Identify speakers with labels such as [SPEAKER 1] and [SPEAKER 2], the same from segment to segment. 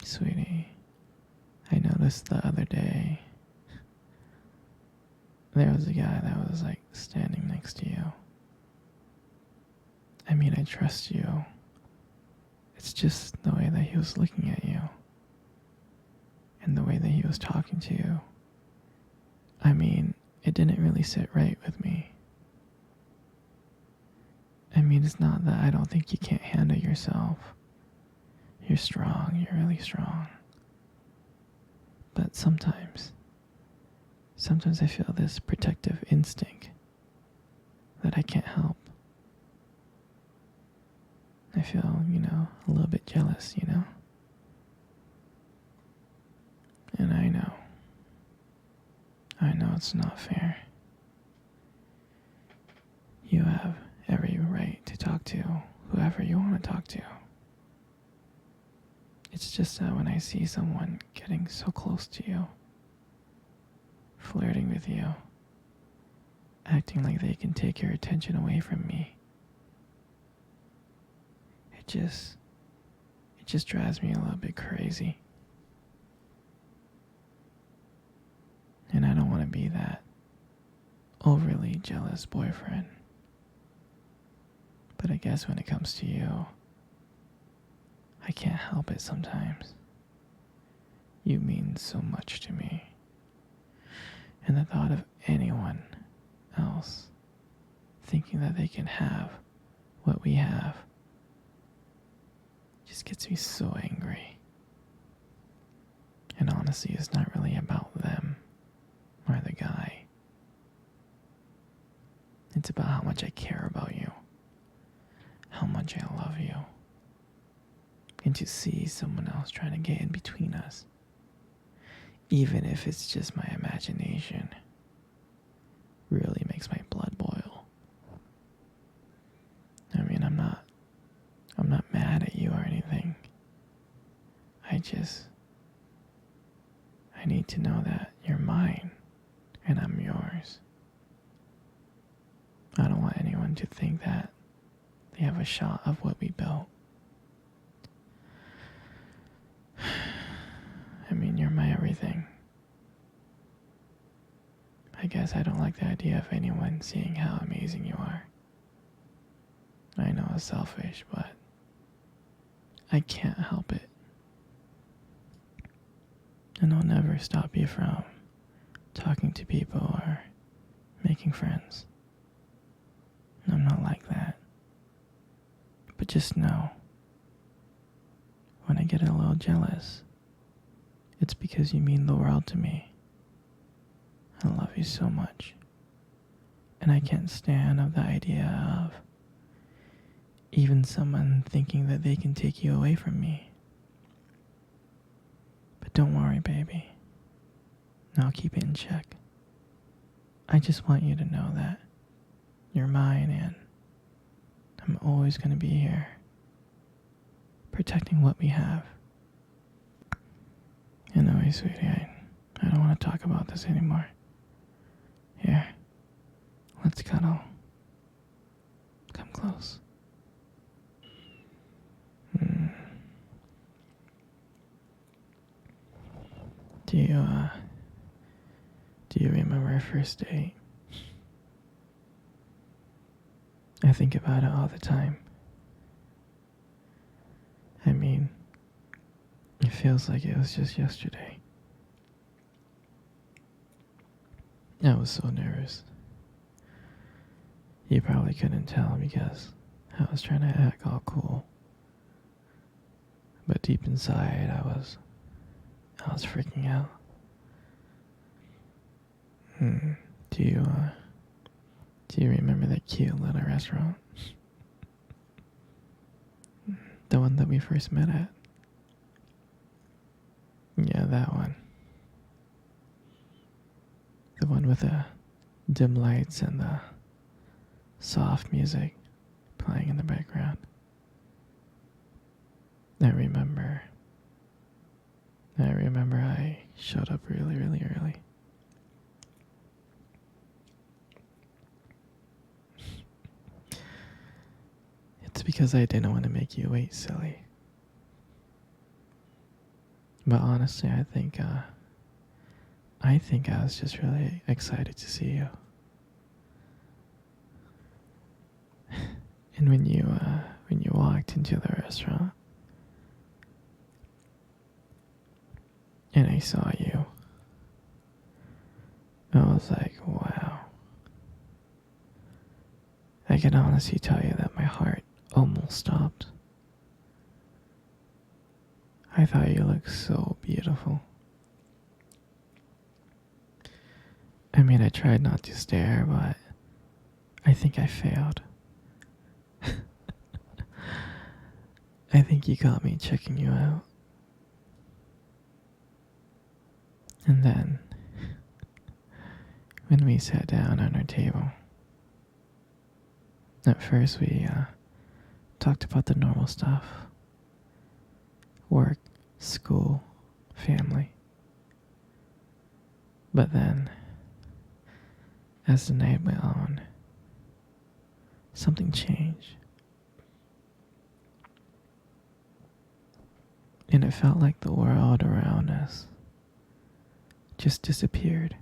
[SPEAKER 1] Sweetie, I noticed the other day there was a guy that was like standing next to you. I mean, I trust you. It's just the way that he was looking at you and the way that he was talking to you. I mean, it didn't really sit right with me. I mean, it's not that I don't think you can't handle yourself. You're strong, you're really strong. But sometimes I feel this protective instinct that I can't help. I feel, a little bit jealous, And I know it's not fair. You have every right to talk to whoever you want to talk to. It's just that when I see someone getting so close to you, flirting with you, acting like they can take your attention away from me, it just drives me a little bit crazy. And I don't want to be that overly jealous boyfriend. But I guess when it comes to you, I can't help it sometimes. You mean so much to me. And the thought of anyone else thinking that they can have what we have just gets me so angry. And honestly, it's not really about them or the guy. It's about how much I care about you, how much I love you. And to see someone else trying to get in between us, even if it's just my imagination, really makes my blood boil. I mean, I'm not mad at you or anything. I need to know that you're mine and I'm yours. I don't want anyone to think that they have a shot of what we built. I mean, you're my everything. I guess I don't like the idea of anyone seeing how amazing you are. I know it's selfish, but I can't help it. And I'll never stop you from talking to people or making friends. I'm not like that. But just know, when I get a little jealous, it's because you mean the world to me. I love you so much. And I can't stand of the idea of even someone thinking that they can take you away from me. But don't worry, baby. I'll keep it in check. I just want you to know that you're mine and I'm always going to be here, protecting what we have. Anyway, sweetie, I don't want to talk about this anymore. Here, let's cuddle. Come close. Do you remember our first date? I think about it all the time. I mean, it feels like it was just yesterday. I was so nervous. You probably couldn't tell because I was trying to act all cool. But deep inside, I was freaking out. Do you remember that cute little restaurant? The one that we first met at? Yeah, that one. The one with the dim lights and the soft music playing in the background. I remember I showed up really, really early. It's because I didn't want to make you wait, silly. But honestly, I think I was just really excited to see you. And when you walked into the restaurant and I saw you, I was like, wow. I can honestly tell you that my heart almost stopped. I thought you looked so beautiful. I mean, I tried not to stare, but I think I failed. I think you got me checking you out. And then, when we sat down on our table, at first we talked about the normal stuff: work, school, family. But then, as the night went on, something changed. And it felt like the world around us just disappeared.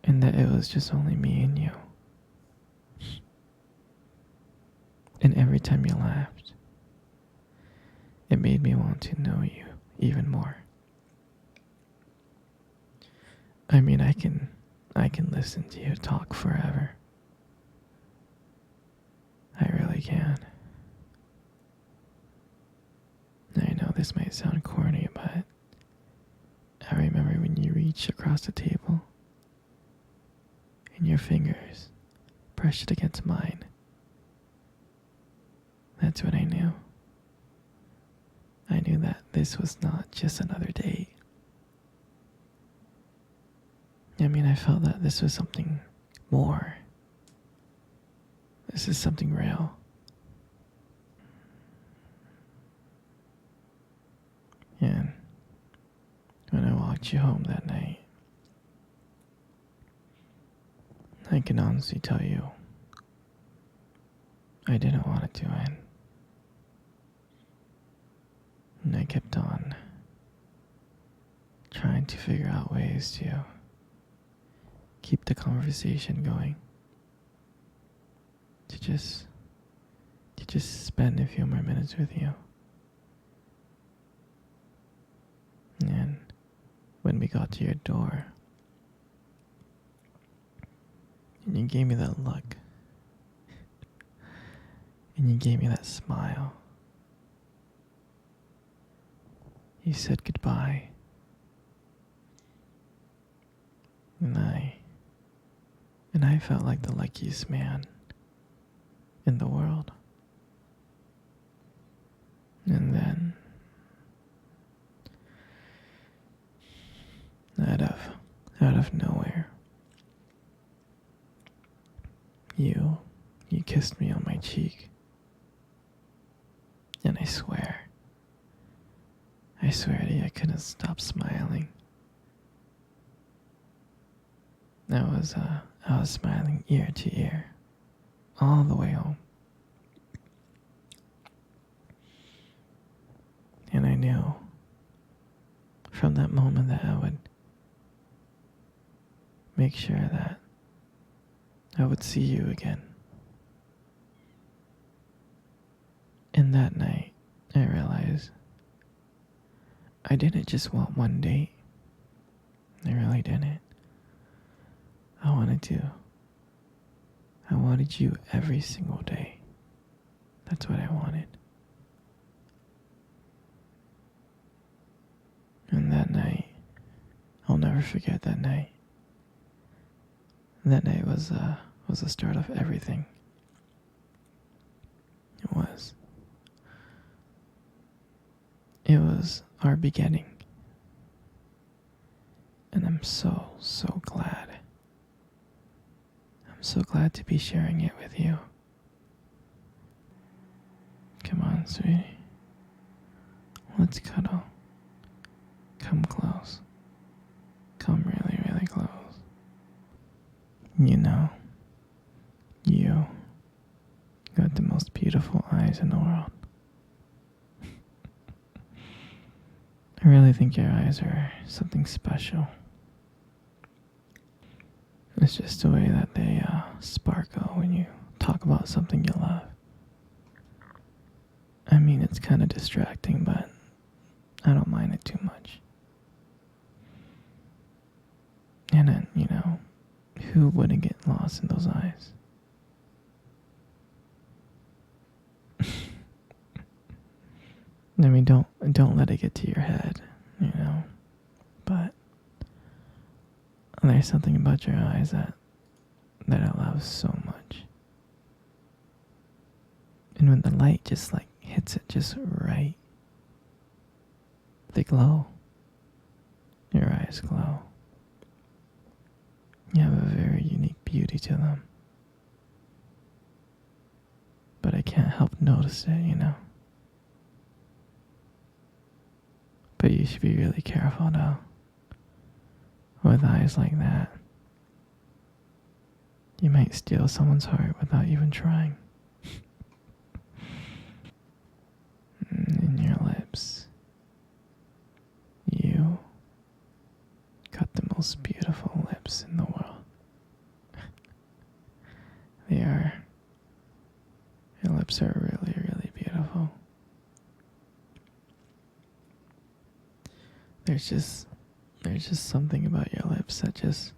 [SPEAKER 1] And that it was just only me and you. And every time you laughed, it made me want to know you even more. I mean, I can listen to you talk forever. I really can. I know this might sound corny, but I remember when you reached across the table and your fingers brushed it against mine. That's when I knew. I knew that this was not just another date. I mean, I felt that this was something more. This is something real. And when I walked you home that night, I can honestly tell you, I didn't want it to end. And I kept on trying to figure out ways to keep the conversation going. To just spend a few more minutes with you. And when we got to your door, and you gave me that look, and you gave me that smile, you said goodbye, and I felt like the luckiest man in the world. And then, out of nowhere, you kissed me on my cheek. And I swear to you, I couldn't stop smiling. I was smiling ear to ear, all the way home. And I knew from that moment that I would make sure that I would see you again. And that night, I realized I didn't just want one date. I really didn't. I wanted you every single day. That's what I wanted. And that night, I'll never forget that night. That night was the start of everything. It was. It was our beginning. And I'm so glad. I'm so glad to be sharing it with you. Come on, sweetie. Let's cuddle. Come close. Come really, really close. You know, you got the most beautiful eyes in the world. I really think your eyes are something special. It's just the way that they sparkle when you talk about something you love. I mean, it's kind of distracting, but I don't mind it too much. And then, who wouldn't get lost in those eyes? I mean, don't let it get to your head, But there's something about your eyes that I love so much. And when the light just hits it just right, they glow. Your eyes glow. You have a very unique beauty to them. But I can't help notice it. But you should be really careful though. With eyes like that, you might steal someone's heart without even trying. And your lips. You got the most beautiful lips in the world. Your lips are really, really beautiful. There's just something about your lips that just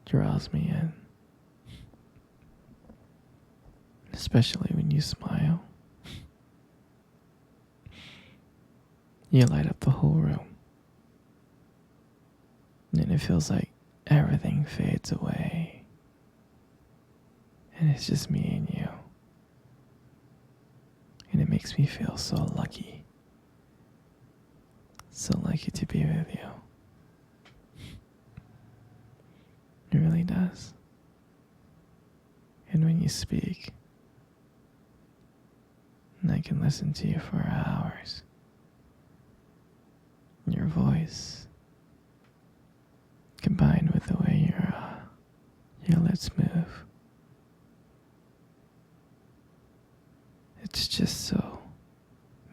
[SPEAKER 1] draws me in. Especially when you smile. You light up the whole room. And it feels like everything fades away. And it's just me and you. And it makes me feel so lucky. So lucky to be with you. It really does. And when you speak, and I can listen to you for hours. Your voice, combined with the way your lips move, it's just so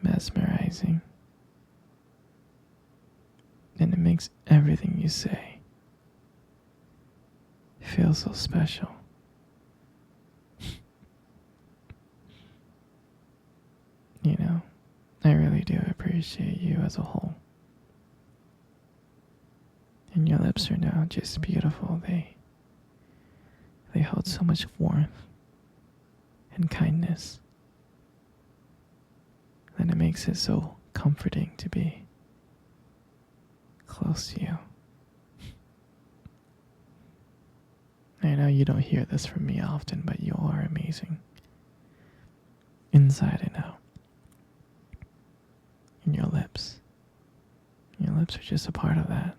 [SPEAKER 1] mesmerizing. And it makes everything you say feel so special. I really do appreciate you as a whole. And your lips are now just beautiful. They hold so much warmth and kindness. And it makes it so comforting to be close to you. I know you don't hear this from me often, but you are amazing. Inside and out. And your lips. Your lips are just a part of that.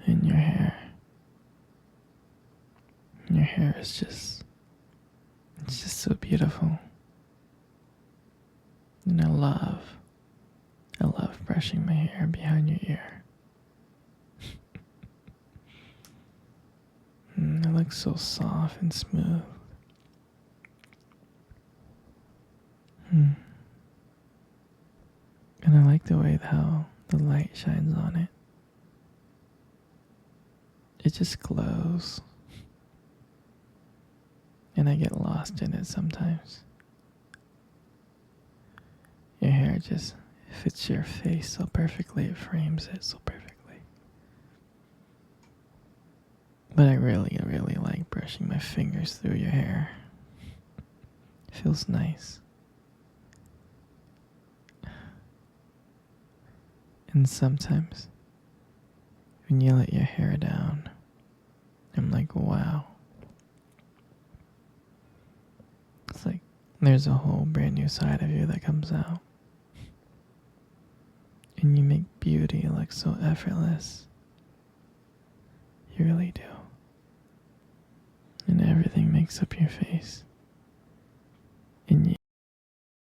[SPEAKER 1] And your hair. Your hair is it's just so beautiful. And I love brushing my hair behind your ear. And it looks so soft and smooth. And I like the way how the light shines on it. It just glows. And I get lost in it sometimes. Your hair just fits your face so perfectly, it frames it so perfectly. But I really, really like brushing my fingers through your hair. It feels nice. And sometimes, when you let your hair down, I'm like, wow. It's like there's a whole brand new side of you that comes out. And you make beauty look so effortless. You really do. And everything makes up your face.